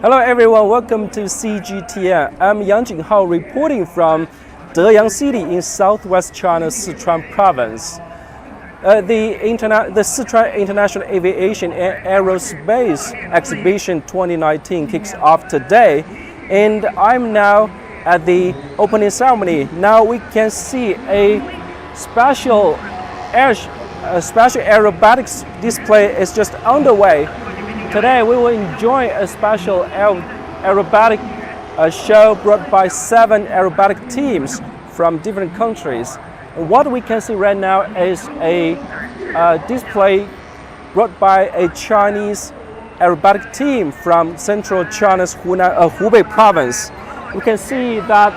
Hello everyone, welcome to CGTN. I'm Jinghao reporting from Deyang City in southwest China's Sichuan province. The Sichuan International Aviation and Aerospace Exhibition 2019 kicks off today, and I'm now at the opening ceremony. Now we can see a special aerobatics display is just underway. Today we will enjoy a special aerobatic show brought by 7 aerobatic teams from different countries. And what we can see right now is a display brought by a Chinese aerobatic team from central China's Hubei province. We can see that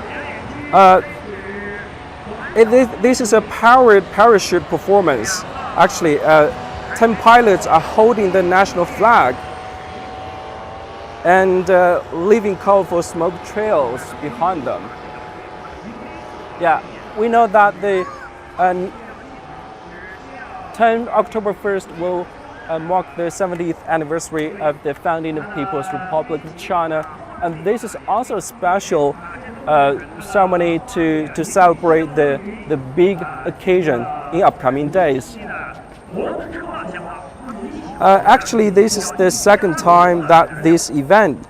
this is a powered parachute performance. Actually, 10 pilots are holding the national flag and leaving colorful smoke trails behind them. Yeah, we know that the 10 October 1st will mark the 70th anniversary of the founding of People's Republic of China, and this is also a special ceremony to celebrate the big occasion in upcoming days. Actually, this is the second time that this event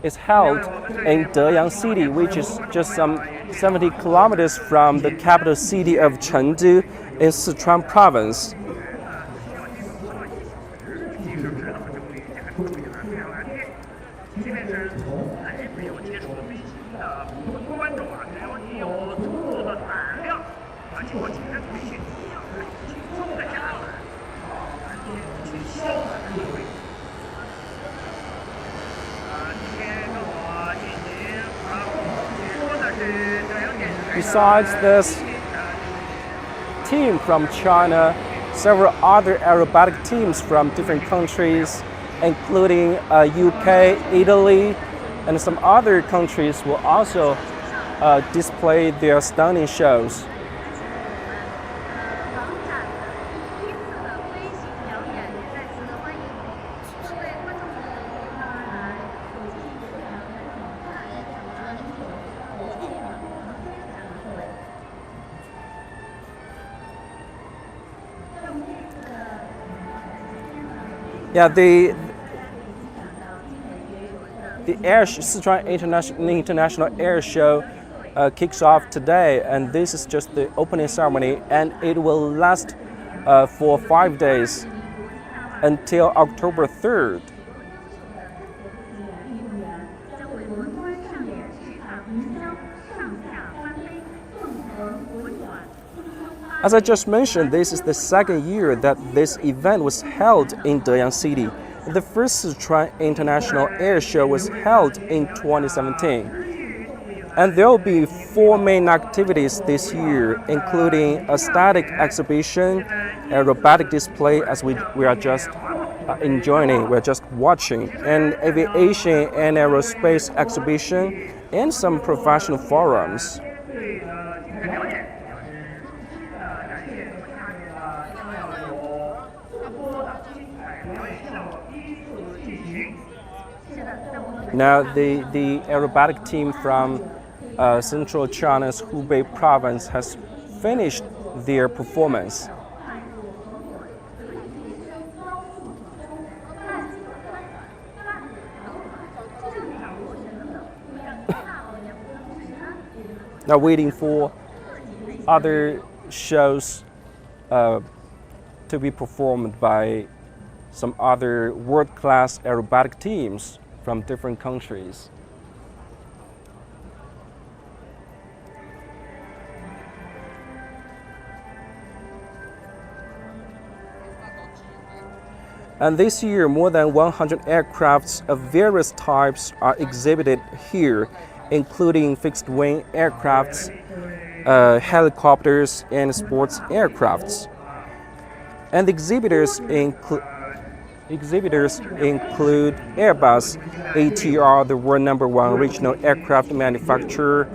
is held in Deyang City, which is just some 70 kilometers from the capital city of Chengdu in Sichuan province. Besides this team from China, several other aerobatic teams from different countries, including UK, Italy, and some other countries will also display their stunning shows. Yeah, the Sichuan International Air Show kicks off today, and this is just the opening ceremony, and it will last for 5 days until October 3rd. As I just mentioned, this is the second year that this event was held in Deyang City. The first Sichuan International Air Show was held in 2017. And there will be 4 main activities this year, including a static exhibition, aerobatic display, as we are just enjoying, we're just watching, an aviation and aerospace exhibition, and some professional forums. Now, the aerobatic team from central China's Hubei province has finished their performance. Now waiting for other shows to be performed by some other world-class aerobatic teams from different countries. And this year, more than 100 aircrafts of various types are exhibited here, including fixed-wing aircrafts, helicopters, and sports aircrafts. And exhibitors include Airbus, ATR, the world #1 regional aircraft manufacturer,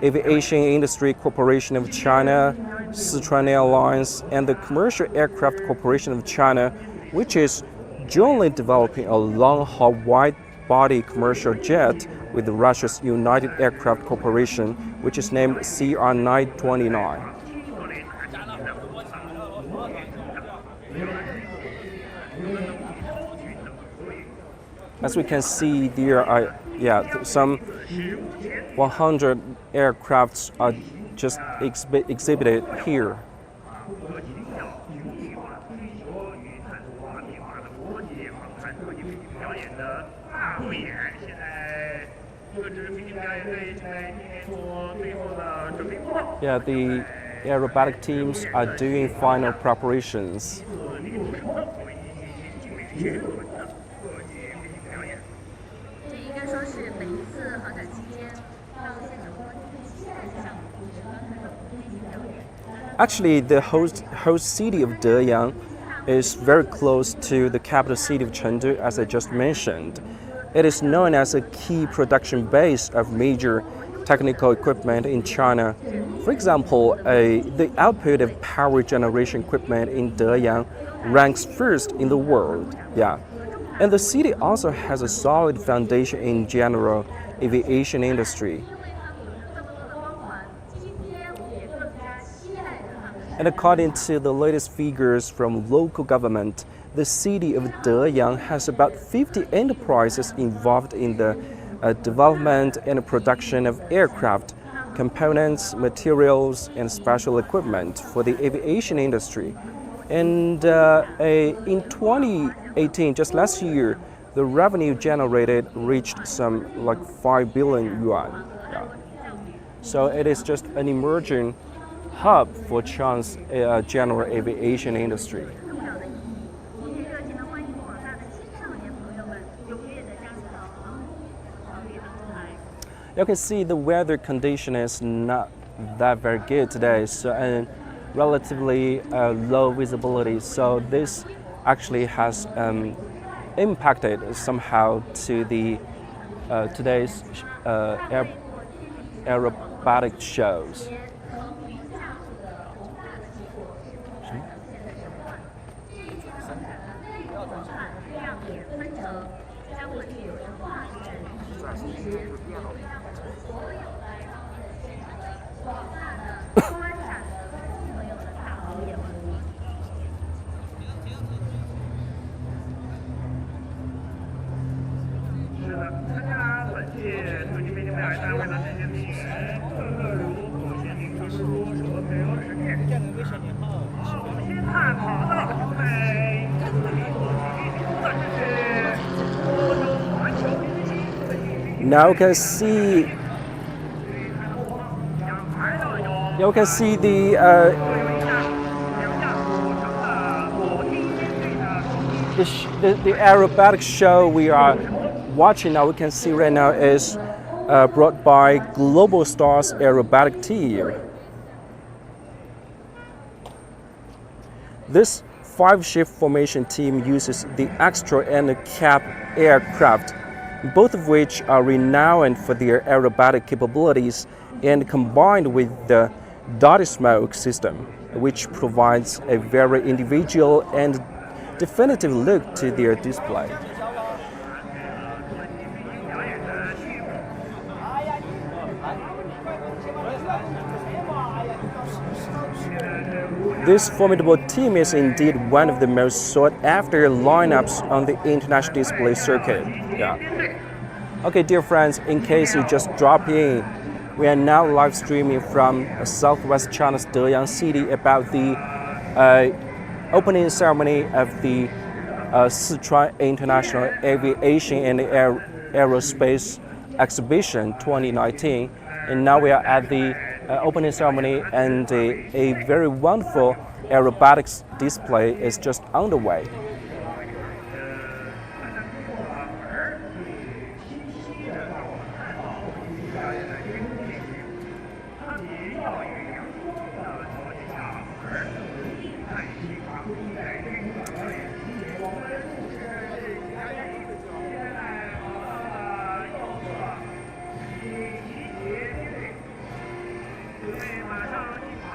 Aviation Industry Corporation of China, Sichuan Airlines, and the Commercial Aircraft Corporation of China, which is jointly developing a long-haul wide-body commercial jet with Russia's United Aircraft Corporation, which is named CR929. As we can see, there are some 100 aircrafts are just exhibited here. Yeah, the aerobatic teams are doing final preparations. Actually, the host city of Deyang is very close to the capital city of Chengdu, as I just mentioned. It is known as a key production base of major technical equipment in China. For example, the output of power generation equipment in Deyang ranks first in the world. Yeah. And the city also has a solid foundation in general aviation industry. And according to the latest figures from local government, the city of Deyang has about 50 enterprises involved in the development and production of aircraft, components, materials, and special equipment for the aviation industry. And in 2018, just last year, the revenue generated reached some like 5 billion yuan. Yeah. So it is just an emerging hub for China's general aviation industry. You can see the weather condition is not that very good today, so and relatively low visibility. So this actually has impacted somehow to the today's aerobatic shows. Now you can see the aerobatic show we are watching now. We can see right now is brought by Global Stars Aerobatic team. This 5-shift formation team uses the extra and the cap aircraft, both of which are renowned for their aerobatic capabilities, and combined with the dotted smoke system, which provides a very individual and definitive look to their display. This formidable team is indeed one of the most sought-after lineups on the international display circuit. Yeah. Okay, dear friends, in case you just drop in, we are now live streaming from southwest China's Deyang city about the opening ceremony of the Sichuan International Aviation and Aerospace Exhibition 2019. And now we are at the opening ceremony, and a very wonderful aerobatics display is just underway.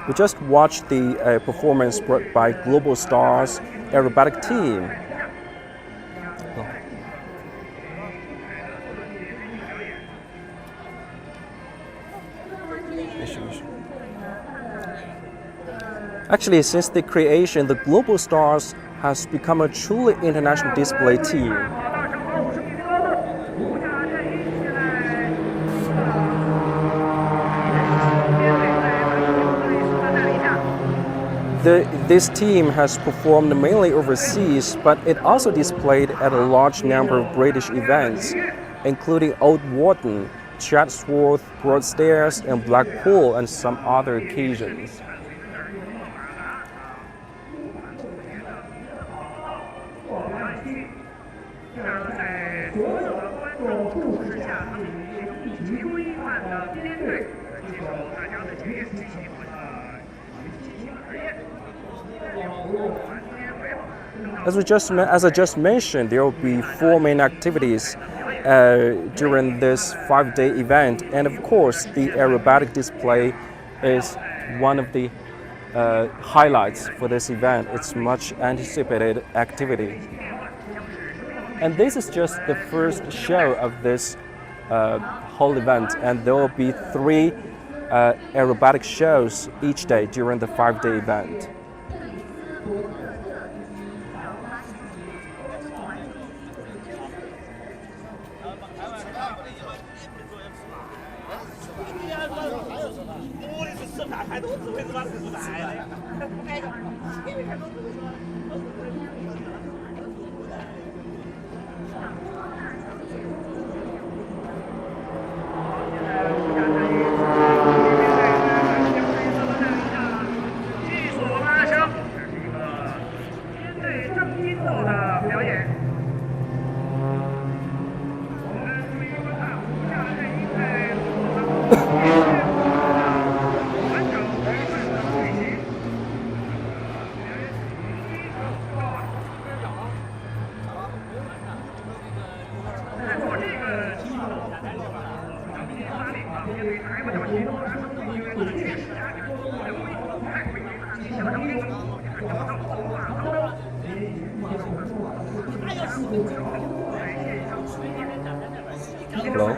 We just watched the performance brought by Global Stars Aerobatic team. Actually, since the creation, the Global Stars has become a truly international display team. This team has performed mainly overseas, but it also displayed at a large number of British events, including Old Warden, Chatsworth, Broadstairs, and Blackpool, and some other occasions. As I just mentioned, there will be 4 main activities during this 5-day event, and of course, the aerobatic display is one of the highlights for this event. It's much anticipated activity. And this is just the first show of this whole event, and there will be 3 aerobatic shows each day during the 5-day event. Hello.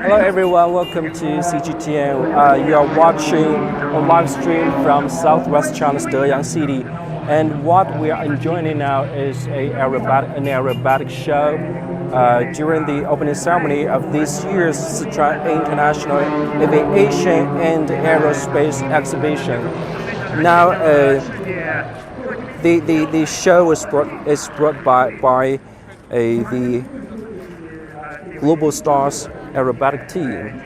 Hello everyone, welcome to CGTN. You are watching a live stream from southwest China's Deyang city, and what we are enjoying now is an aerobatic show during the opening ceremony of this year's Sichuan International Aviation and Aerospace exhibition. Now, the show is brought by the Global Stars Aerobatic team.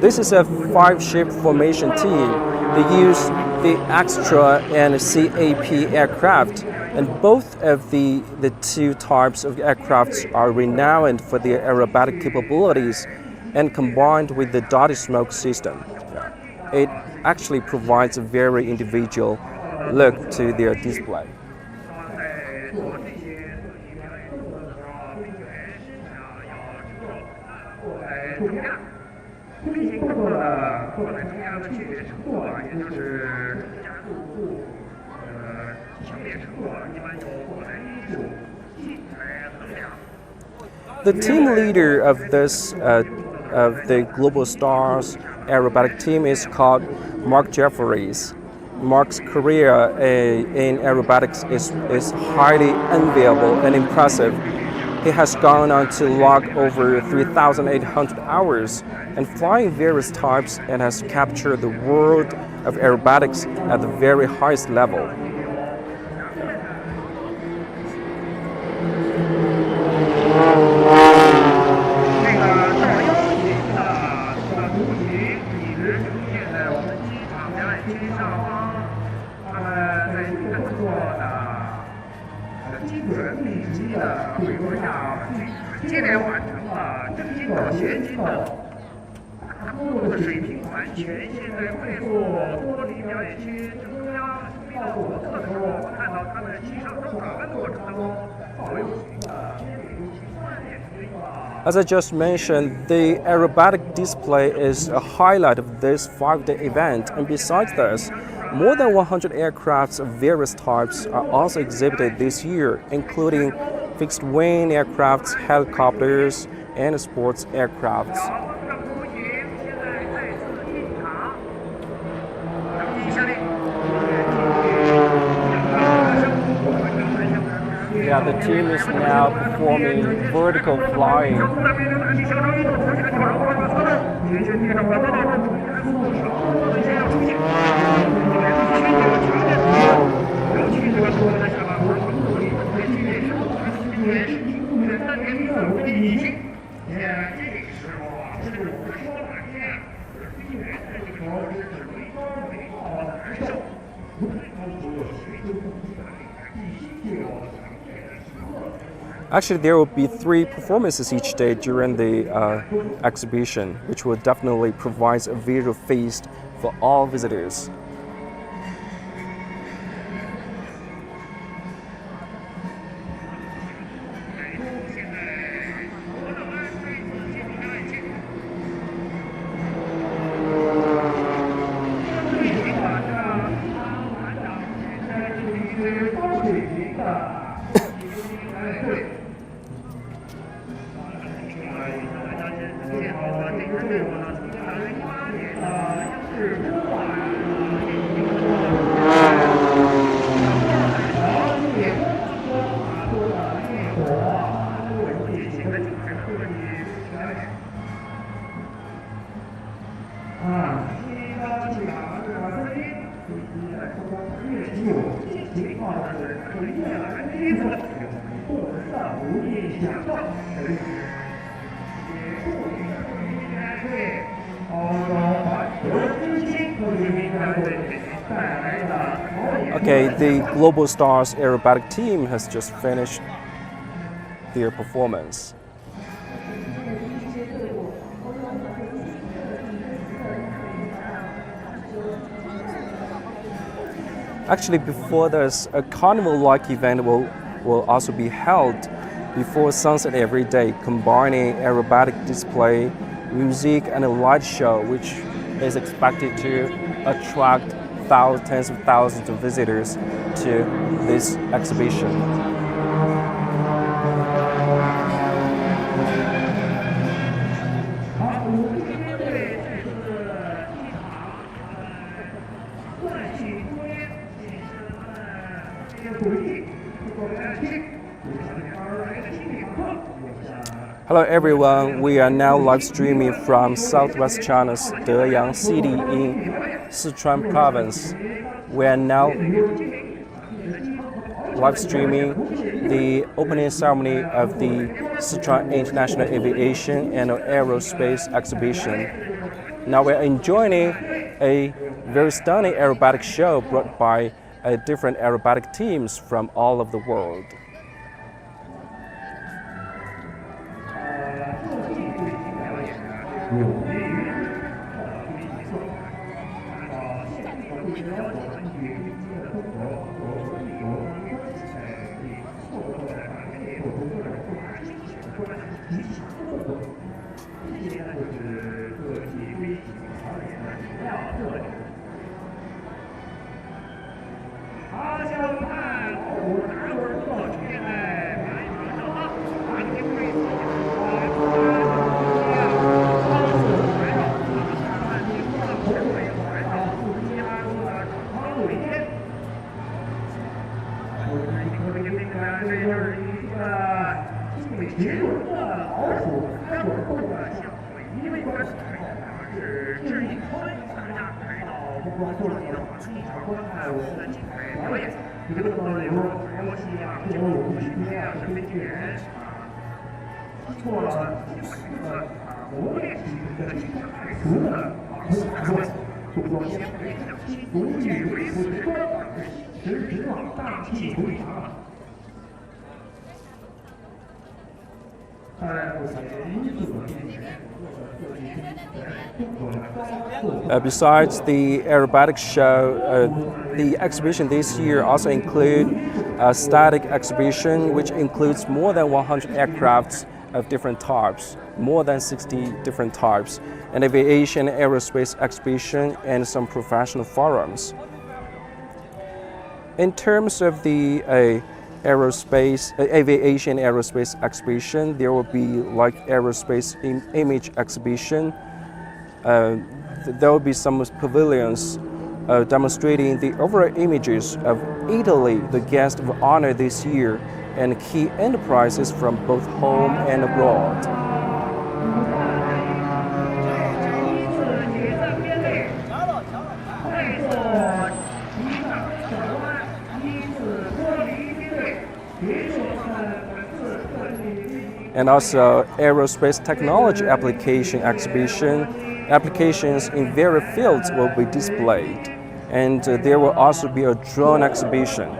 This is a 5-ship formation team. They use the Extra and CAP aircraft, and both of the 2 types of aircrafts are renowned for their aerobatic capabilities, and combined with the dotted smoke system, it actually provides a very individual look to their display. The team leader of the Global Stars Aerobatic team is called Mark Jeffries. Mark's career in aerobatics is highly enviable and impressive. He has gone on to log over 3,800 hours and flying various types, and has captured the world of aerobatics at the very highest level. As I just mentioned, the aerobatic display is a highlight of this 5-day event, and besides this, more than 100 aircrafts of various types are also exhibited this year, including fixed-wing aircrafts, helicopters, and sports aircrafts. Yeah, the team is now performing vertical flying. Actually, there will be 3 performances each day during the exhibition, which will definitely provide a visual feast for all visitors. Okay, the Global Stars Aerobatic team has just finished their performance. Actually, before this, a carnival-like event will also be held before sunset every day, combining aerobatic display, music, and a light show, which is expected to attract tens of thousands of visitors to this exhibition. Hello everyone, we are now live streaming from southwest China's Deyang city in Sichuan province. We are now live streaming the opening ceremony of the Sichuan International Aviation and Aerospace exhibition. Now we're enjoying a very stunning aerobatic show brought by different aerobatic teams from all over the world. Besides the aerobatic show, the exhibition this year also includes a static exhibition, which includes more than 100 aircrafts of different types, more than 60 different types, an aviation aerospace exhibition, and some professional forums. In terms of the aviation aerospace exhibition, there will be like aerospace image exhibition. There will be some pavilions demonstrating the overall images of Italy, the guest of honor this year, and key enterprises from both home and abroad. And also aerospace technology application exhibition. Applications in various fields will be displayed, and there will also be a drone exhibition.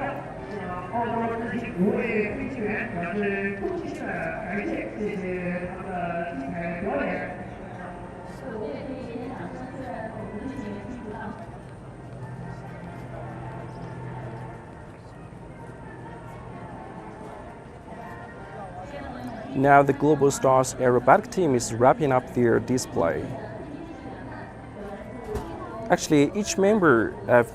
Now the Global Stars Aerobatic team is wrapping up their display. Actually, each member of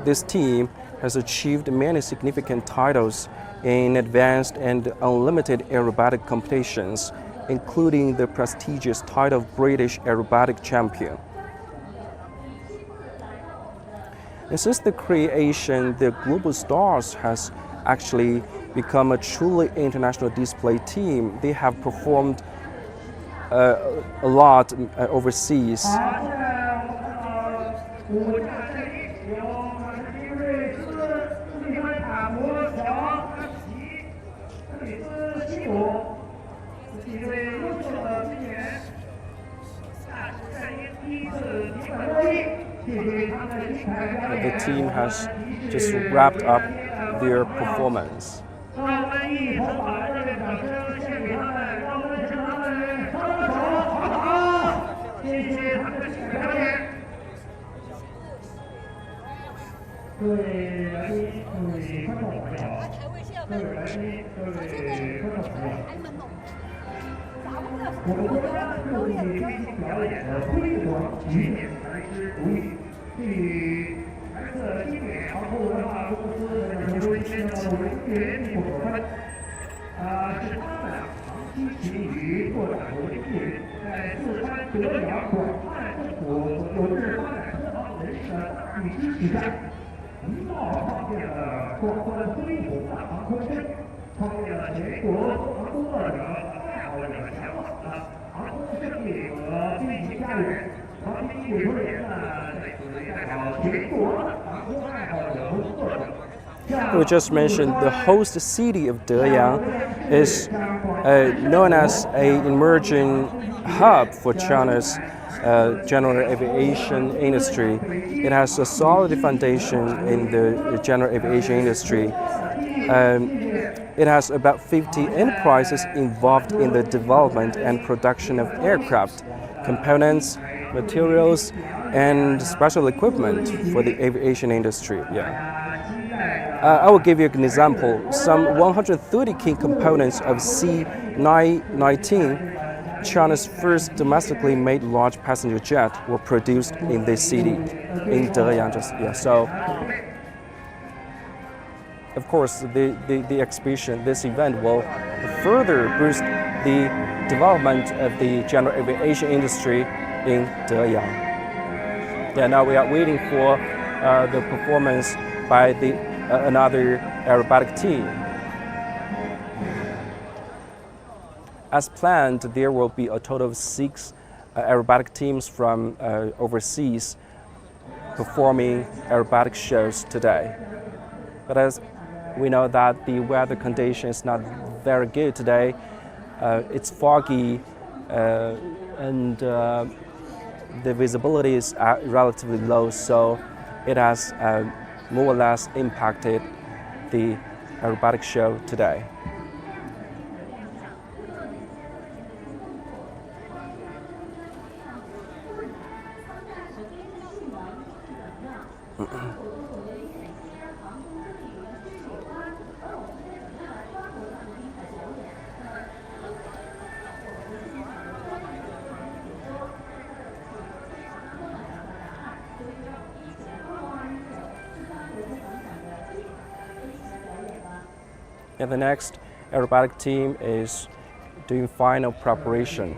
this team has achieved many significant titles in advanced and unlimited aerobatic competitions, including the prestigious title of British Aerobatic Champion. And since the creation, the Global Stars has actually become a truly international display team. They have performed a lot overseas. The team has just wrapped up their performance. We just mentioned the host city of Deyang is known as an emerging hub for China's general aviation industry. It has a solid foundation in the general aviation industry. It has about 50 enterprises involved in the development and production of aircraft, components, materials, and special equipment for the aviation industry. I will give you an example. Some 130 key components of C-919, China's first domestically made large passenger jet, were produced in this city, in Deyang. So, of course, the exhibition, this event will further boost the development of the general aviation industry in Deyang. Now we are waiting for the performance by another aerobatic team. As planned, there will be a total of 6 aerobatic teams from overseas performing aerobatic shows today. But as we know that the weather condition is not very good today, it's foggy and the visibility is relatively low, so it has more or less impacted the aerobatic show today. And the next aerobatic team is doing final preparation.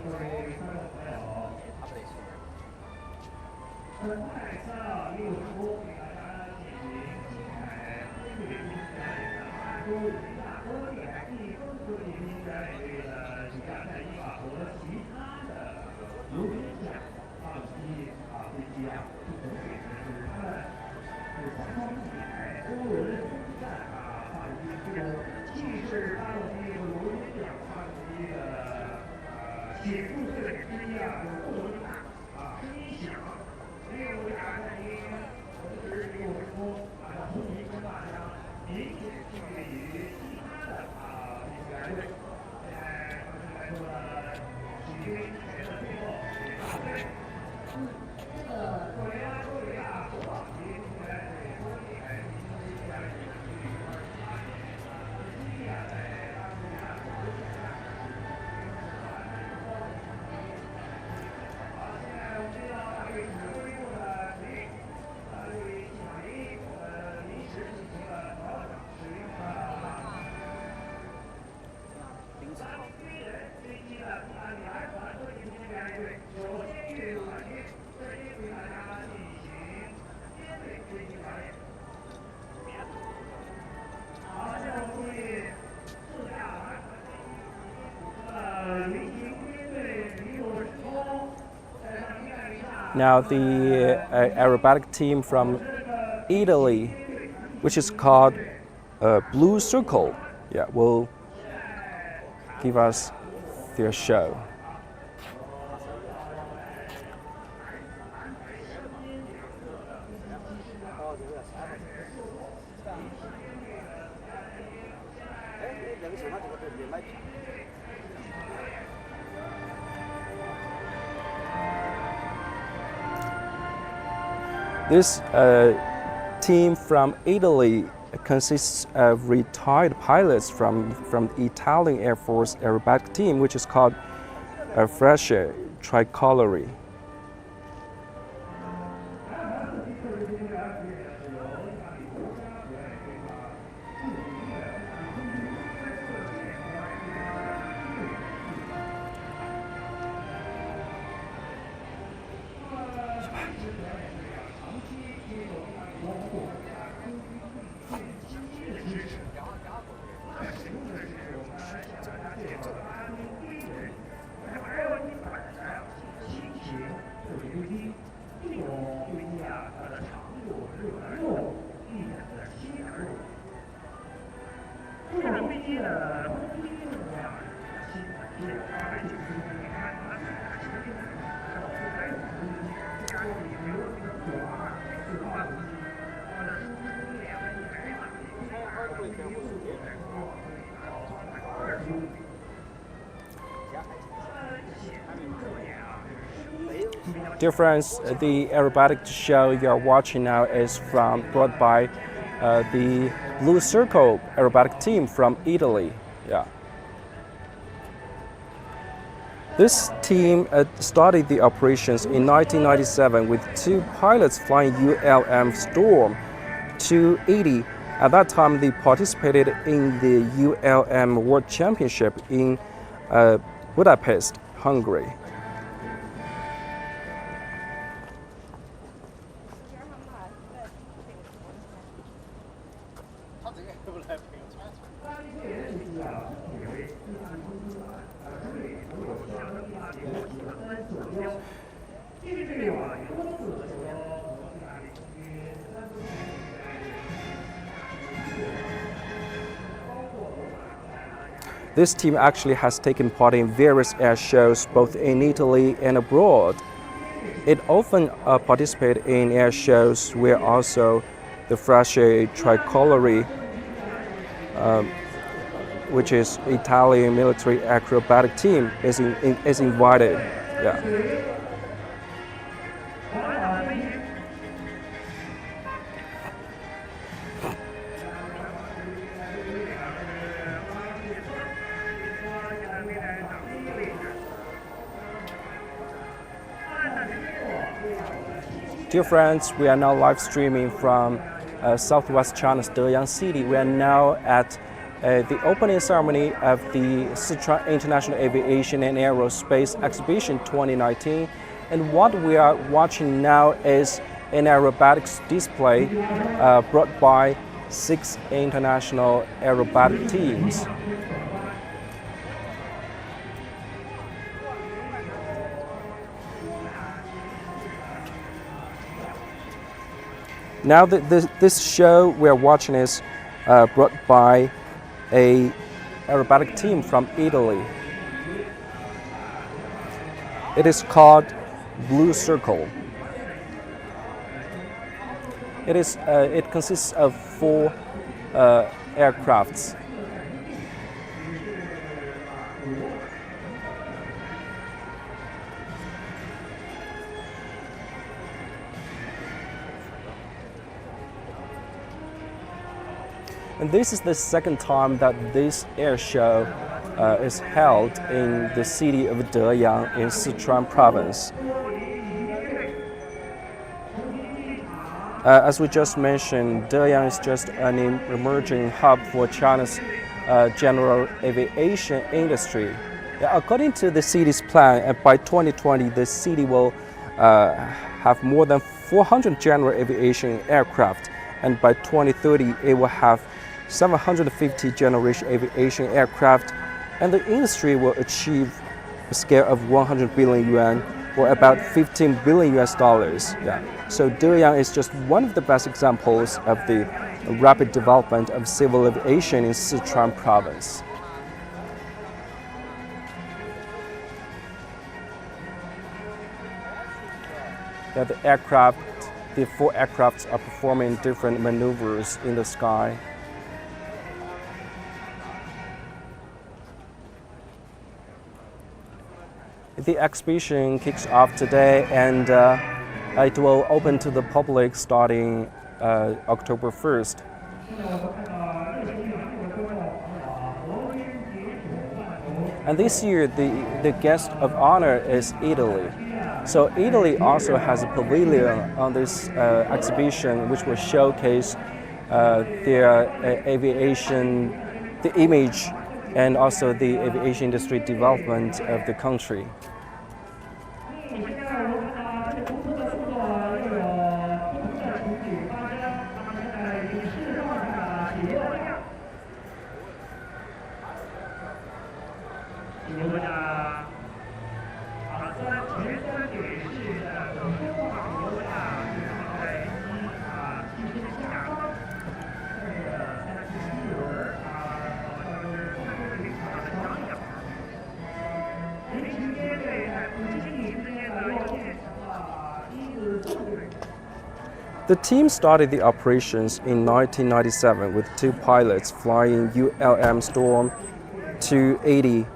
Now the aerobatic team from Italy, which is called Blue Circle, will give us their show. This team from Italy consists of retired pilots from the Italian Air Force aerobatic team, which is called Frecce Tricolori. Dear friends, the aerobatic show you are watching now is brought by the Blue Circle aerobatic team from Italy. This team started the operations in 1997 with 2 pilots flying ULM Storm 280. At that time, they participated in the ULM World Championship in Budapest, Hungary. This team actually has taken part in various air shows both in Italy and abroad. It often participates in air shows where also the Frecce Tricolori, which is Italian military acrobatic team, is invited. Dear friends, we are now live streaming from southwest China's Deyang city. We are now at the opening ceremony of the Sichuan International Aviation and Aerospace Exhibition 2019. And what we are watching now is an aerobatics display brought by 6 international aerobatic teams. Now this show we're watching is brought by an aerobatic team from Italy. It is called Blue Circle. It consists of 4 aircrafts. And this is the second time that this air show is held in the city of Deyang in Sichuan province. As we just mentioned, Deyang is just an emerging hub for China's general aviation industry. According to the city's plan, by 2020, the city will have more than 400 general aviation aircraft, and by 2030, it will have 750 generation aviation aircraft, and the industry will achieve a scale of 100 billion yuan, or about $15 billion. Yeah. So Deyang is just one of the best examples of the rapid development of civil aviation in Sichuan province. Yeah, the 4 aircrafts are performing different maneuvers in the sky. The exhibition kicks off today, and it will open to the public starting October 1st. And this year, the guest of honor is Italy. So Italy also has a pavilion on this exhibition, which will showcase their aviation, the image, and also the aviation industry development of the country. The team started the operations in 1997 with 2 pilots flying ULM Storm 280.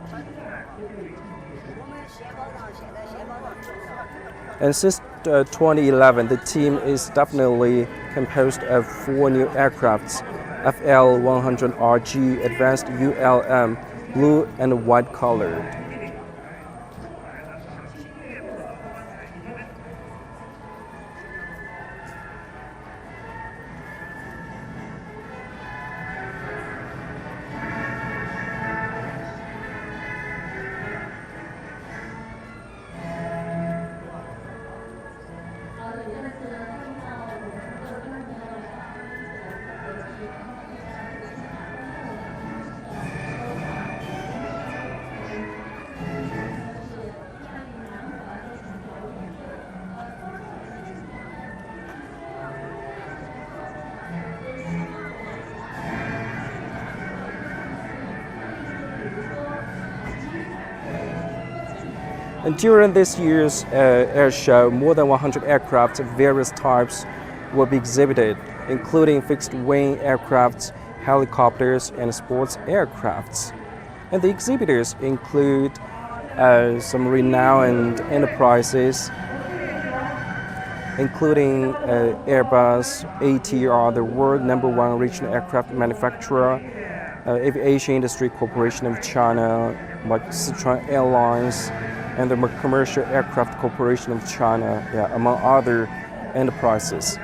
And since 2011, the team is definitely composed of 4 new aircrafts: FL-100RG Advanced ULM, blue and white colored. And during this year's air show, more than 100 aircraft of various types will be exhibited, including fixed-wing aircrafts, helicopters, and sports aircrafts. And the exhibitors include some renowned enterprises, including Airbus, ATR, the world #1 regional aircraft manufacturer, Aviation Industry Corporation of China, like Sichuan Airlines, and the Commercial Aircraft Corporation of China, among other enterprises.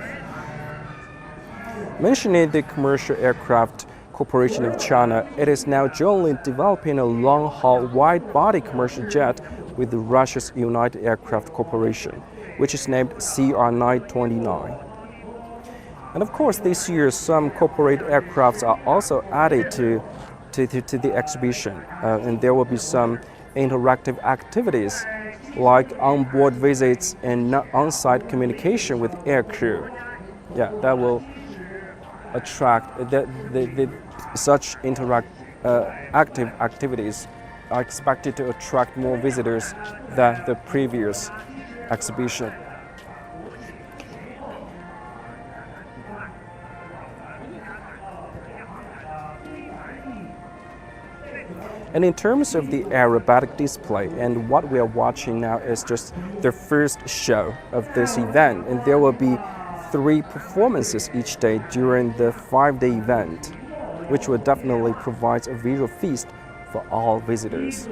Mentioning the commercial aircraft, Corporation of China, it is now jointly developing a long-haul wide-body commercial jet with Russia's United Aircraft Corporation, which is named CR929. And of course, this year, some corporate aircrafts are also added to the exhibition, and there will be some interactive activities like onboard visits and on-site communication with air crew. Yeah, that will attract such active activities are expected to attract more visitors than the previous exhibition. And in terms of the aerobatic display, and what we are watching now is just the first show of this event, and there will be 3 performances each day during the 5-day event, which will definitely provide a visual feast for all visitors.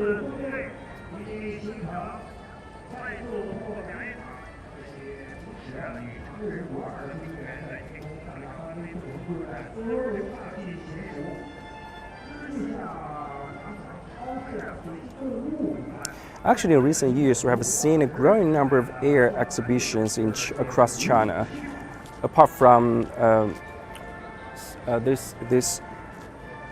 Actually, in recent years, we have seen a growing number of air exhibitions across China. Apart from this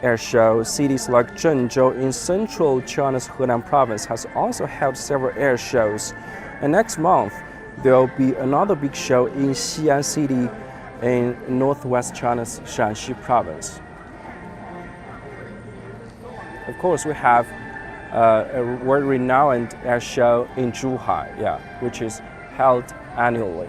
air show, cities like Jinghao in central China's Henan province has also held several air shows. And next month, there will be another big show in Xi'an City in northwest China's Shanxi province. Of course, we have a world-renowned air show in Zhuhai, which is held annually.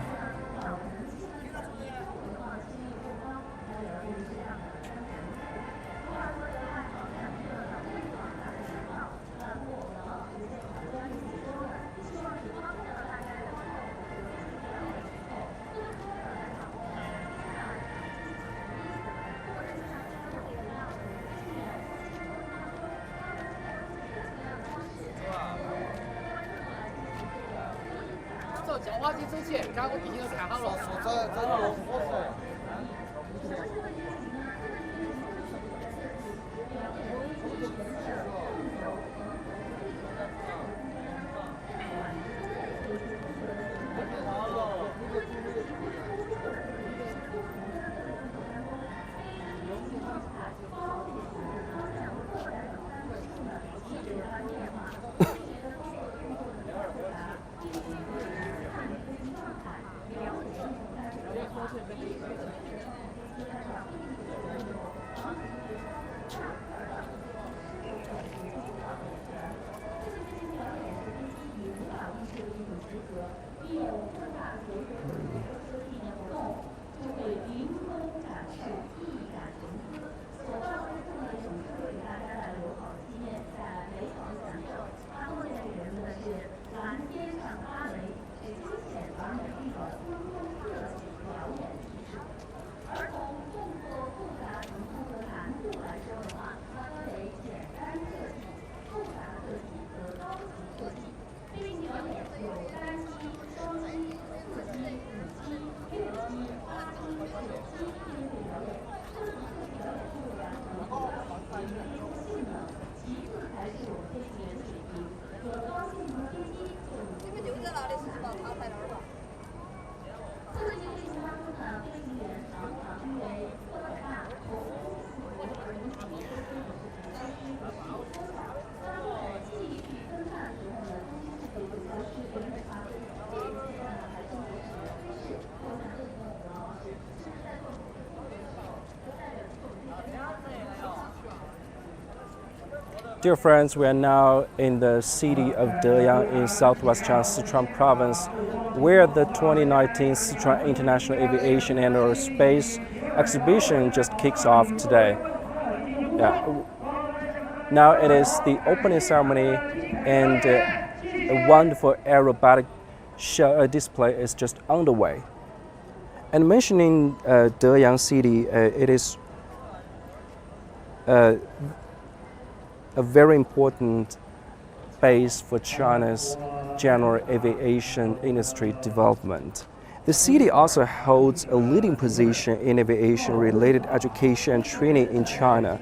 Dear friends, we are now in the city of Deyang in southwest China's Sichuan province, where the 2019 Sichuan International Aviation and Aerospace exhibition just kicks off today. Now it is the opening ceremony, and a wonderful aerobatic show display is just underway. And mentioning Deyang City, it is a very important base for China's general aviation industry development. The city also holds a leading position in aviation-related education and training in China.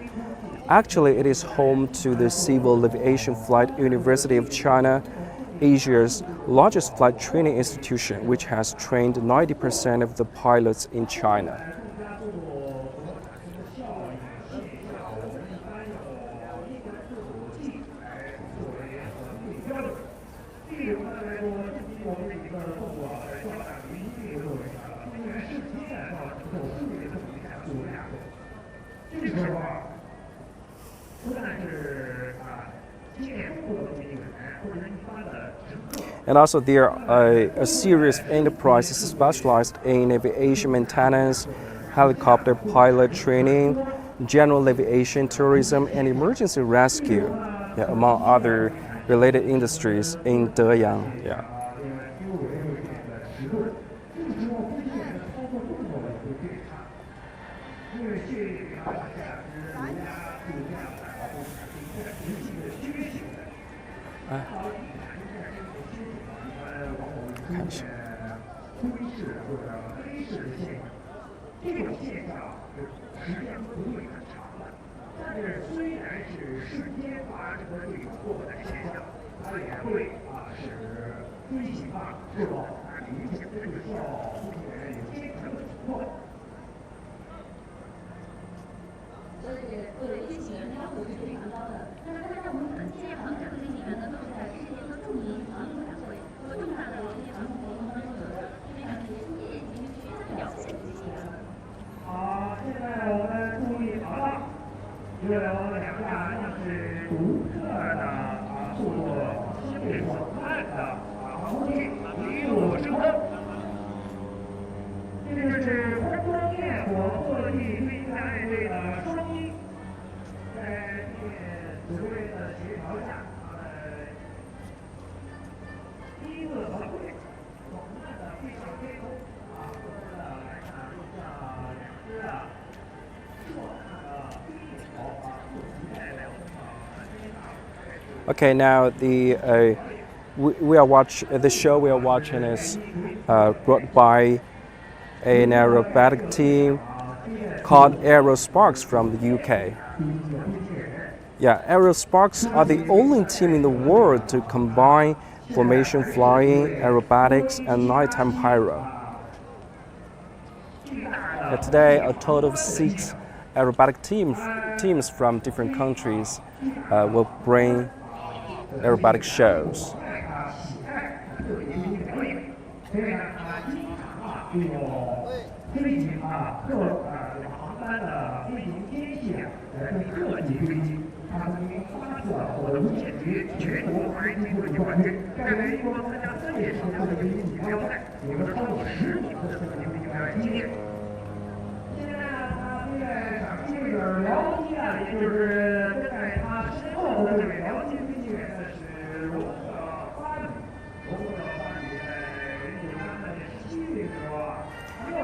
Actually, it is home to the Civil Aviation Flight University of China, Asia's largest flight training institution, which has trained 90% of the pilots in China. And also there are a series of enterprises specialized in aviation maintenance, helicopter pilot training, general aviation tourism, and emergency rescue, among other related industries in Deyang. Okay, now the show we are watching is brought by an aerobatic team called Aerosparx from the UK. Aerosparx are the only team in the world to combine formation flying, aerobatics, and nighttime pyro. Today, a total of 6 aerobatic teams from different countries will bring aerobatic shows.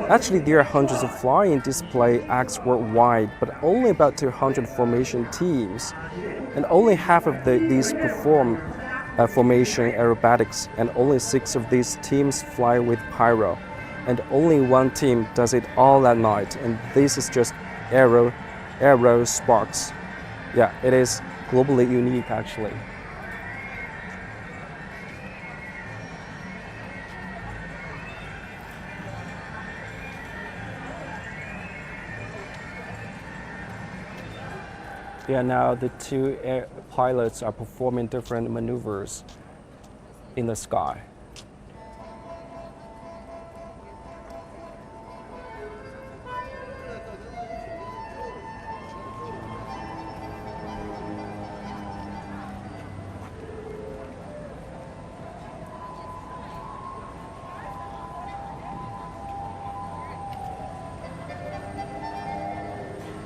Actually, there are hundreds of flying display acts worldwide, but only about 200 formation teams. And only half of these perform formation aerobatics, and only 6 of these teams fly with pyro. And only 1 team does it all at night, and this is just Aerosparx. It is globally unique actually. Now the 2 pilots are performing different maneuvers in the sky.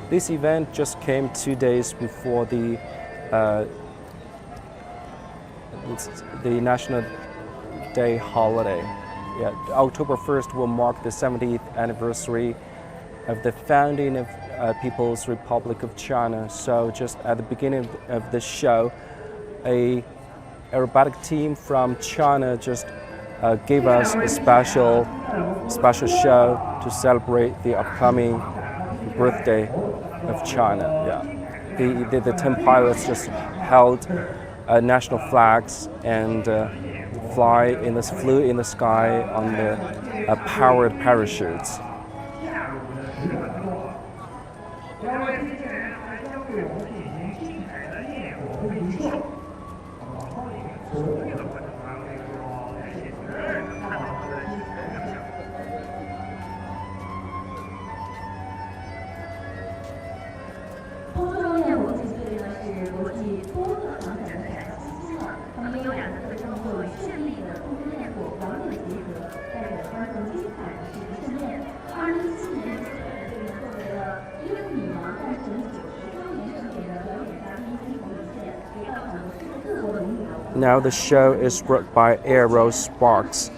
This event just came 2 days before the National Day holiday. October 1st will mark the 70th anniversary of the founding of People's Republic of China. So just at the beginning of the show, a aerobatic team from China just gave us a special special show to celebrate the upcoming birthday of China. Yeah, the 10 pilots just held national flags and flew in the sky on the powered parachutes. Now the show is brought by Aerosparx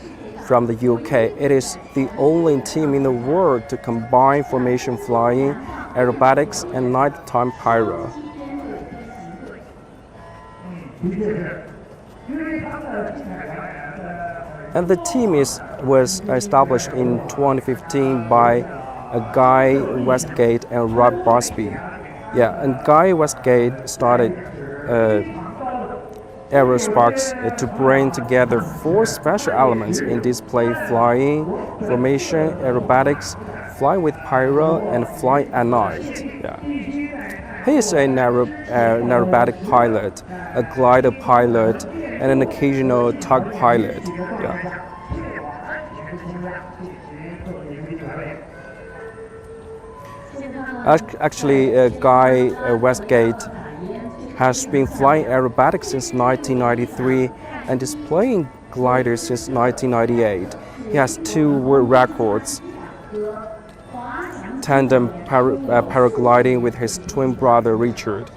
from the UK. It is the only team in the world to combine formation flying, aerobatics, and nighttime pyro. And the team was established in 2015 by Guy Westgate and Rob Bosby. Yeah, and Guy Westgate started Aerosparx to bring together 4 special elements in display: flying, formation, aerobatics, fly with pyro, and fly at night. Yeah. He is an aerobatic pilot, a glider pilot, and an occasional tug pilot. Yeah. Actually, Guy Westgate has been flying aerobatics since 1993 and displaying gliders since 1998. He has 2 world records: tandem paragliding with his twin brother Richard.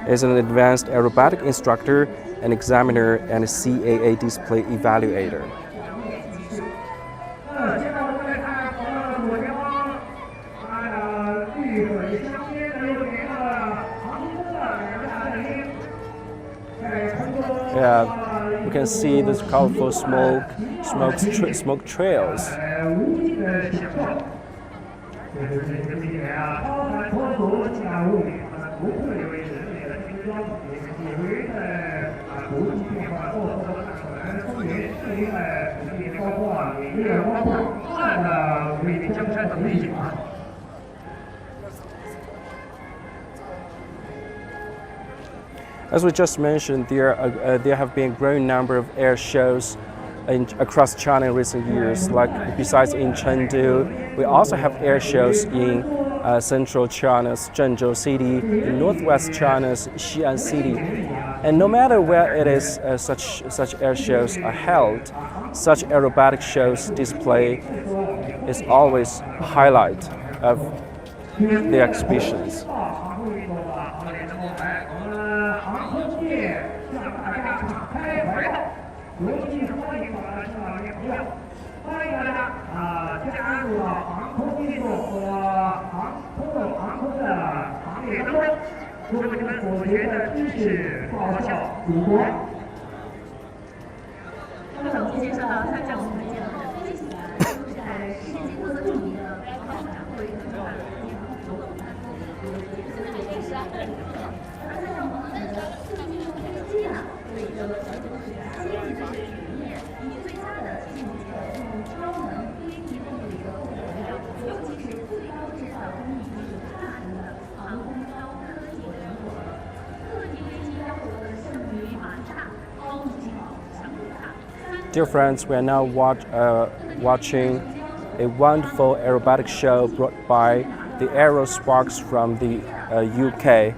He is an advanced aerobatic instructor, an examiner, and a CAA display evaluator. Yeah, we can see these colorful smoke trails. As we just mentioned, there have been a growing number of air shows across China in recent years. Like besides in Chengdu, we also have air shows in central China's Zhengzhou city, in northwest China's Xi'an city. And no matter where it is such air shows are held, such aerobatic shows display is always a highlight of the exhibitions. Dear friends, we are now watching a wonderful aerobatic show brought by the Aerosparx from the UK.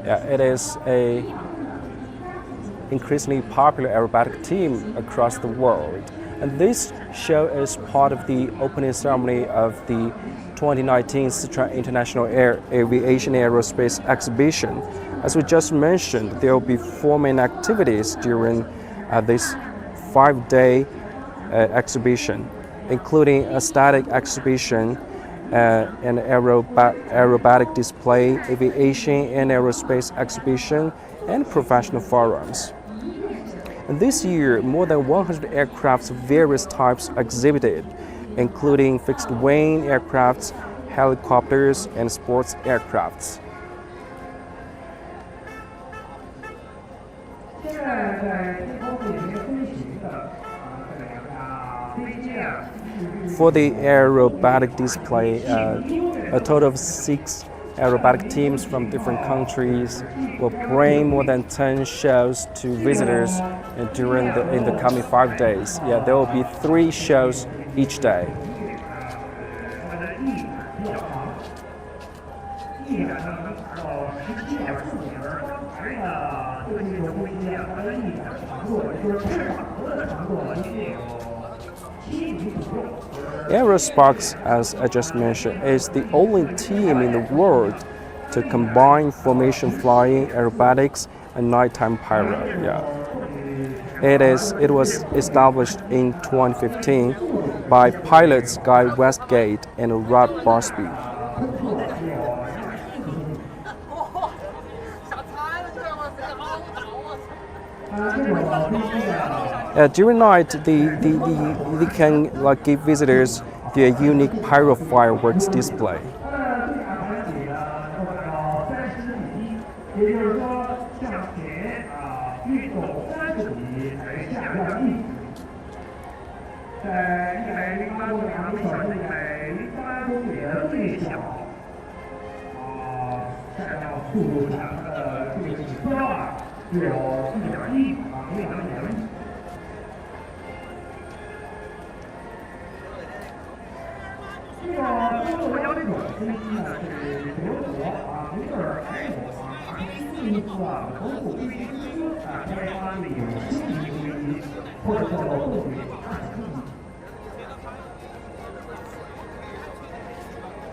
It is an increasingly popular aerobatic team across the world. And this show is part of the opening ceremony of the 2019 Sichuan International Aviation Aerospace exhibition. As we just mentioned, there will be 4 main activities during this 5-day exhibition, including a static exhibition, an aerobatic display, aviation and aerospace exhibition, and professional forums. And this year, more than 100 aircrafts of various types exhibited, including fixed-wing aircrafts, helicopters, and sports aircrafts. For the aerobatic display, a total of 6 aerobatic teams from different countries will bring more than 10 shows to visitors in the coming 5 days. Yeah, there will be 3 shows each day. Aerosparx, as I just mentioned, is the only team in the world to combine formation flying, aerobatics, and nighttime pyro. Yeah. It was established in 2015 by pilots Guy Westgate and Rob Barsby. During night, they can give visitors their unique pyro fireworks display.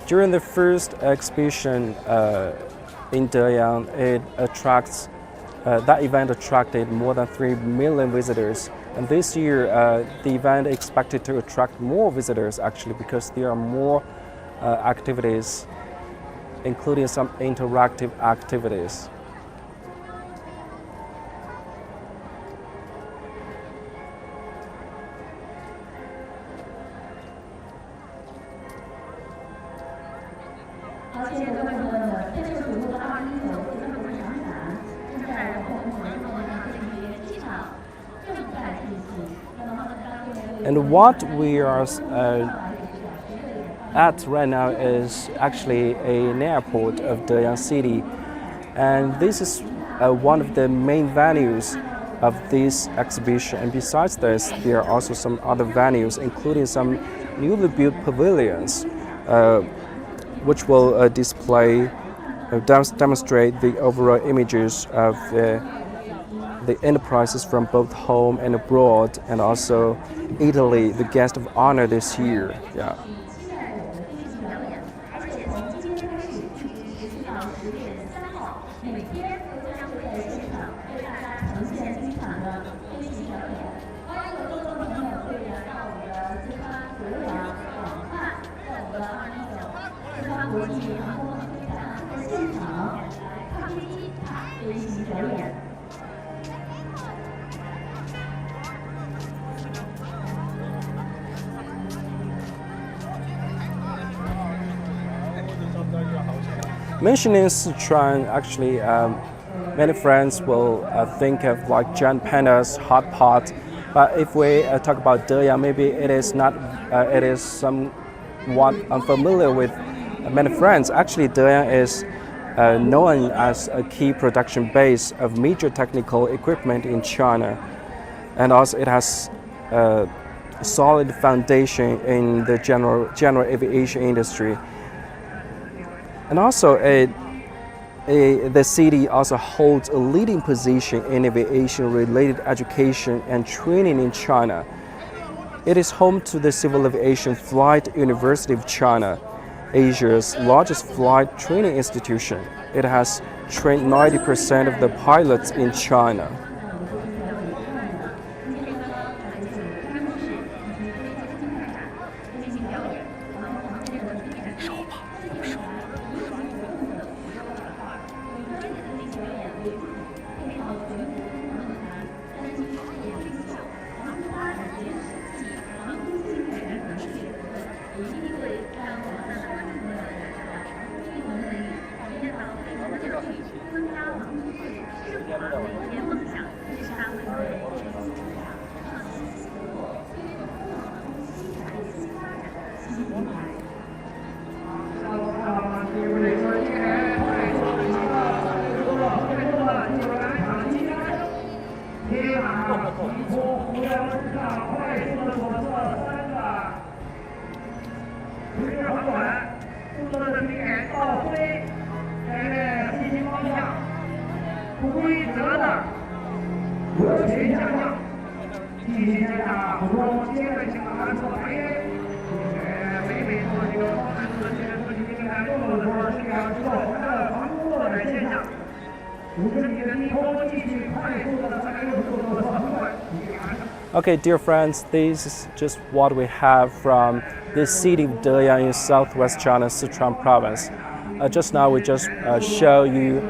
During the first exhibition in Deyang, that event attracted more than 3 million visitors. And this year, the event is expected to attract more visitors actually because there are more activities, including some interactive activities. And what we are at right now is actually an airport of Deyang City, and this is one of the main venues of this exhibition. And besides this, there are also some other venues, including some newly built pavilions, which will demonstrate the overall images of the enterprises from both home and abroad, and also Italy, the guest of honor this year. Yeah. Mentioning Sichuan, actually, many friends will think of like giant pandas, hot pot. But if we talk about Deyang, maybe it is not. It is somewhat unfamiliar with many friends. Actually, Deyang is known as a key production base of major technical equipment in China, and also it has a solid foundation in the general aviation industry. And also, the city also holds a leading position in aviation-related education and training in China. It is home to the Civil Aviation Flight University of China, Asia's largest flight training institution. It has trained 90% of the pilots in China. 规则的热情下降，今天服装阶段性的安装排列，每做这个方式的这个设计平台动作的时候，是要做我们的防工作的现象。Okay, dear friends, this is just what we have from the city of Deyang in southwest China, Sichuan province. Just now we just show you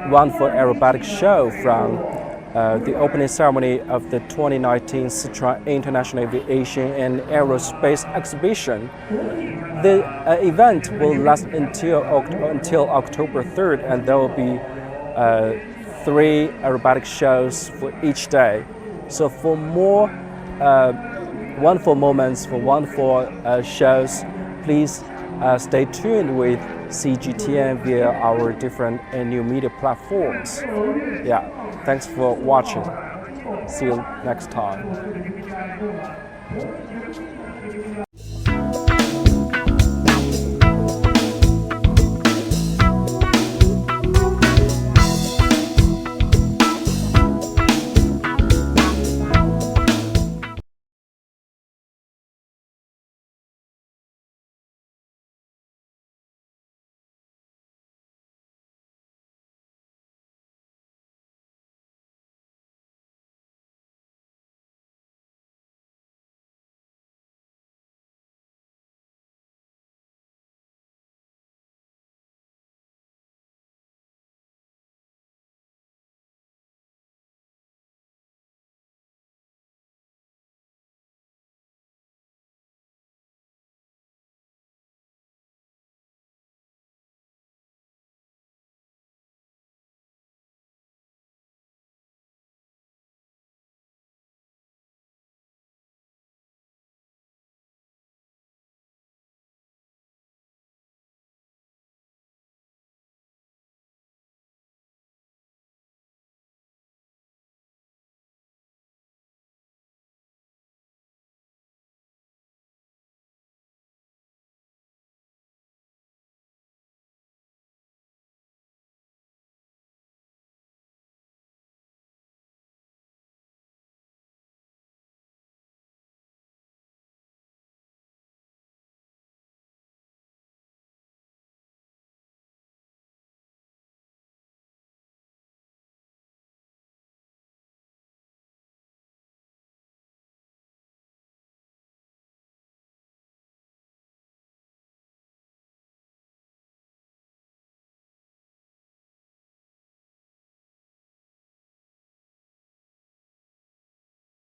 one for aerobatic show from the opening ceremony of the 2019 Sichuan International Aviation and Aerospace exhibition. The event will last until October 3rd, and there will be 3 aerobatic shows for each day. So for more wonderful moments, for wonderful shows, please stay tuned with CGTN via our different new media platforms. Yeah, thanks for watching. See you next time.